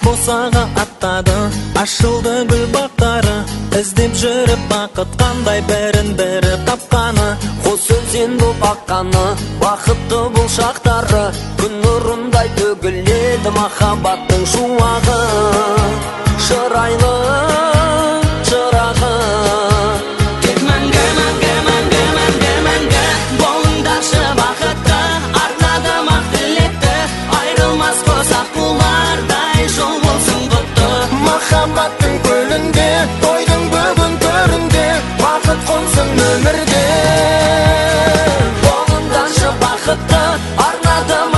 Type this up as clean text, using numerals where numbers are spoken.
босаға аттады, ашылды гүл бақтары, іздеп жүріп бақыт қандай бірін-бірі тапқаны. Қос өзен боп аққаны, бақытты бұл шақтары, күн нұрындай төгіледі махаббаттың шуағы. Шырайлы шырағы тек мәңгі, мәңгі, мәңгі, мәңгі, мәңгі болыңдаршы бақытты, арнадым ақ тілекті, айрылмас қосақ бұлардай жол болсын құтты. Махаббаттың көлінде, тойдың бүгін төрінде, бақыт қонсын өмірде. Болыңдаршы бақытты, арнадым